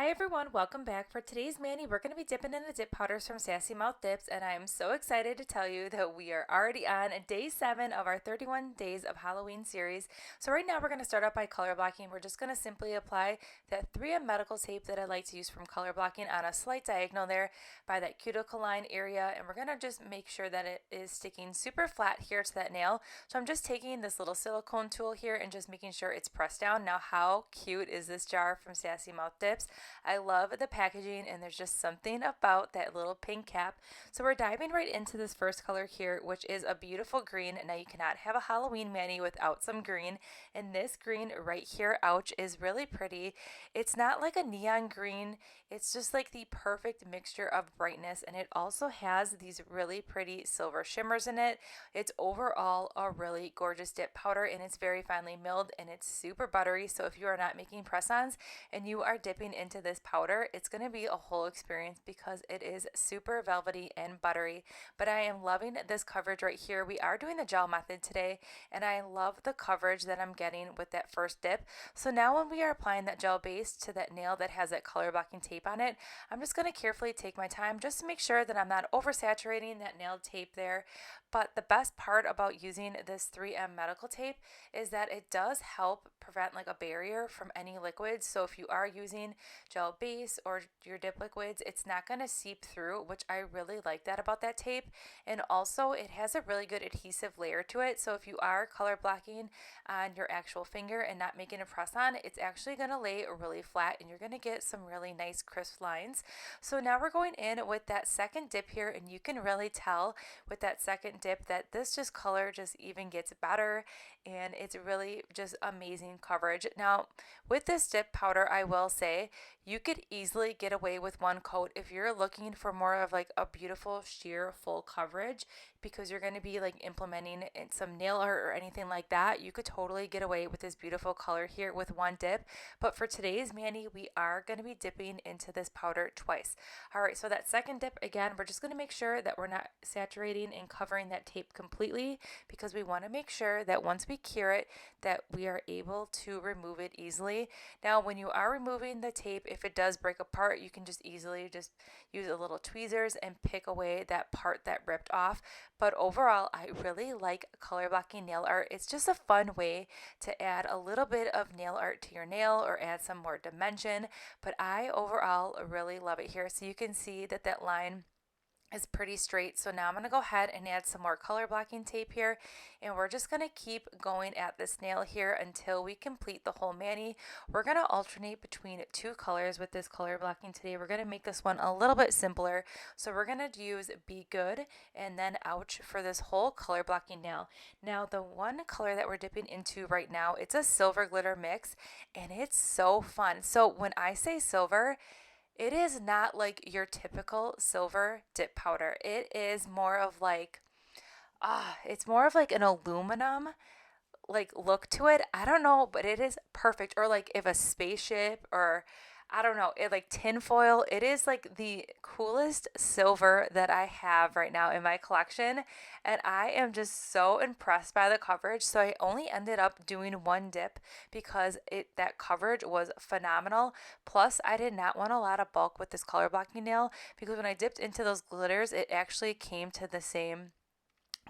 Hi everyone, welcome back. For today's mani, we're going to be dipping in the dip powders from Sassy Mouth Dips, and I am so excited to tell you that we are already on day 7 of our 31 days of Halloween series. So right now we're going to start out by color blocking. We're just going to simply apply that 3M medical tape that I like to use from color blocking on a slight diagonal there by that cuticle line area, and we're going to just make sure that it is sticking super flat here to that nail. So I'm just taking this little silicone tool here and just making sure it's pressed down. Now how cute is this jar from Sassy Mouth Dips? I love the packaging, and there's just something about that little pink cap. So we're diving right into this first color here, which is a beautiful green. Now you cannot have a Halloween mani without some green, and this green right here, ouch, is really pretty. It's not like a neon green, it's just like the perfect mixture of brightness, and it also has these really pretty silver shimmers in it. It's overall a really gorgeous dip powder, and it's very finely milled, and it's super buttery. So if you are not making press-ons and you are dipping into this powder, it's going to be a whole experience because it is super velvety and buttery. But I am loving this coverage right here. We are doing the gel method today, and I love the coverage that I'm getting with that first dip. So now when we are applying that gel base to that nail that has that color blocking tape on it, I'm just going to carefully take my time just to make sure that I'm not oversaturating that nail tape there. But the best part about using this 3M medical tape is that it does help prevent like a barrier from any liquids. So if you are using gel base or your dip liquids, it's not going to seep through, which I really like that about that tape. And also it has a really good adhesive layer to it. So if you are color blocking on your actual finger and not making a press on, it's actually going to lay really flat, and you're going to get some really nice crisp lines. So now we're going in with that second dip here, and you can really tell with that second dip that this just color just even gets better, and it's really just amazing coverage. Now with this dip powder, I will say you could easily get away with one coat if you're looking for more of like a beautiful sheer full coverage, because you're going to be like implementing some nail art or anything like that. You could totally get away with this beautiful color here with one dip, but for today's mani we are going to be dipping into this powder twice. All right, so that second dip, again, we're just going to make sure that we're not saturating and covering that tape completely, because we want to make sure that once we cure it that we are able to remove it easily. Now when you are removing the tape, if it does break apart, you can just easily just use a little tweezers and pick away that part that ripped off. But overall, I really like color blocking nail art. It's just a fun way to add a little bit of nail art to your nail or add some more dimension. But I overall really love it here. So you can see that that line is pretty straight. So now I'm going to go ahead and add some more color blocking tape here, and we're just going to keep going at this nail here until we complete the whole mani. We're going to alternate between two colors with this color blocking today. We're going to make this one a little bit simpler. So we're going to use Be Good and then Ouch for this whole color blocking nail. Now the one color that we're dipping into right now, it's a silver glitter mix, and it's so fun. So when I say silver, it is not like your typical silver dip powder. It is more of like, it's more of like an aluminum like look to it. I don't know, but it is perfect. Or like if a spaceship, or I don't know, it like tinfoil. It is like the coolest silver that I have right now in my collection, and I am just so impressed by the coverage. So I only ended up doing one dip because that coverage was phenomenal. Plus I did not want a lot of bulk with this color blocking nail, because when I dipped into those glitters, it actually came to the same,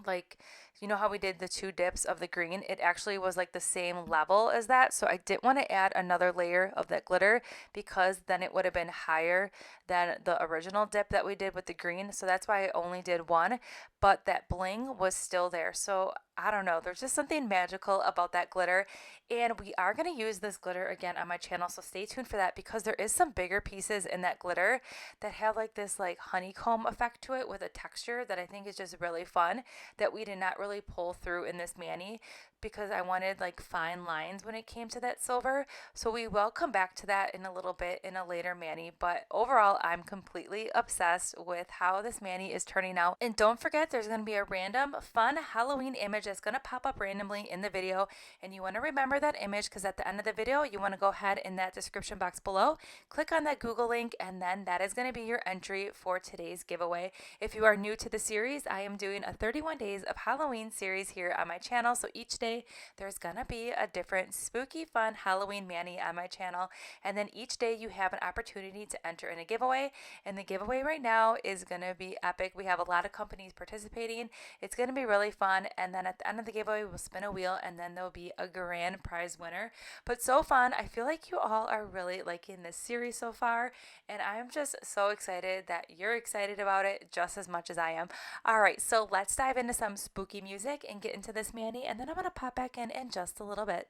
like, you know how we did the two dips of the green, it actually was like the same level as that. So I didn't want to add another layer of that glitter, because then it would have been higher than the original dip that we did with the green. So that's why I only did one, but that bling was still there. So I don't know, there's just something magical about that glitter. And we are going to use this glitter again on my channel, so stay tuned for that, because there is some bigger pieces in that glitter that have like this like honeycomb effect to it with a texture that I think is just really fun, that we did not really pull through in this mani, because I wanted like fine lines when it came to that silver. So we will come back to that in a little bit in a later mani, but overall I'm completely obsessed with how this mani is turning out. And don't forget, there's going to be a random fun Halloween image that's going to pop up randomly in the video, and you want to remember that image, because at the end of the video you want to go ahead in that description box below, click on that Google link, and then that is going to be your entry for today's giveaway. If you are new to the series, I am doing a 31 days of Halloween series here on my channel. So each day day, there's gonna be a different spooky, fun Halloween mani on my channel. And then each day you have an opportunity to enter in a giveaway. And the giveaway right now is gonna be epic. We have a lot of companies participating. It's gonna be really fun. And then at the end of the giveaway, we'll spin a wheel and then there'll be a grand prize winner. But so fun. I feel like you all are really liking this series so far. And I'm just so excited that you're excited about it just as much as I am. All right, so let's dive into some spooky music and get into this mani, and then I'm going to pop back in just a little bit.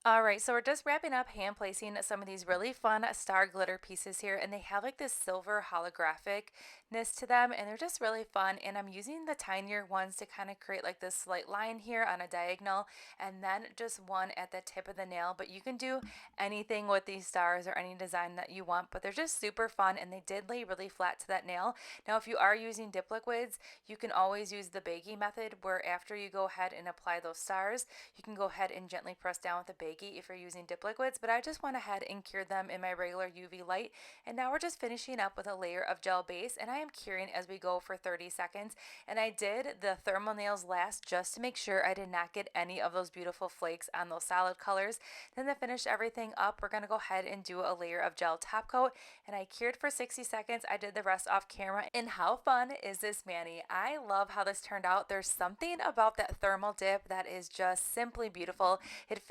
Alright, so we're just wrapping up hand placing some of these really fun star glitter pieces here, and they have like this silver holographicness to them, and they're just really fun. And I'm using the tinier ones to kind of create like this slight line here on a diagonal, and then just one at the tip of the nail. But you can do anything with these stars or any design that you want, but they're just super fun, and they did lay really flat to that nail. Now if you are using dip liquids, you can always use the baking method, where after you go ahead and apply those stars, you can go ahead and gently press down with the baking if you're using dip liquids, but I just went ahead and cured them in my regular UV light. And now we're just finishing up with a layer of gel base, and I am curing as we go for 30 seconds. And I did the thermal nails last just to make sure I did not get any of those beautiful flakes on those solid colors. Then to finish everything up, we're going to go ahead and do a layer of gel top coat, and I cured for 60 seconds. I did the rest off camera. And how fun is this mani? I love how this turned out. There's something about that thermal dip that is just simply beautiful. It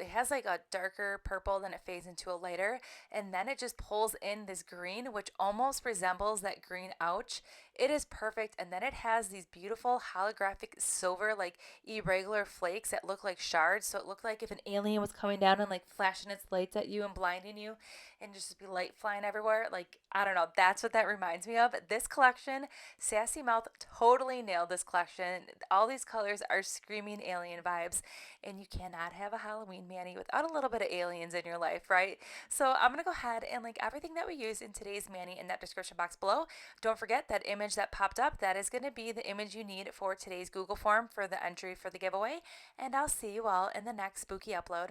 has like a darker purple, then it fades into a lighter, and then it just pulls in this green, which almost resembles that green ouch. It is perfect. And then it has these beautiful holographic silver, like irregular flakes that look like shards. So it looked like if an alien was coming down and like flashing its lights at you and blinding you, and just be light flying everywhere. Like, I don't know, that's what that reminds me of. This collection, Sassy Mouth totally nailed this collection. All these colors are screaming alien vibes, and you cannot have a Halloween mani without a little bit of aliens in your life, right? So I'm gonna go ahead and link everything that we use in today's mani in that description box below. Don't forget that image that popped up, that is gonna be the image you need for today's Google form for the entry for the giveaway, and I'll see you all in the next spooky upload.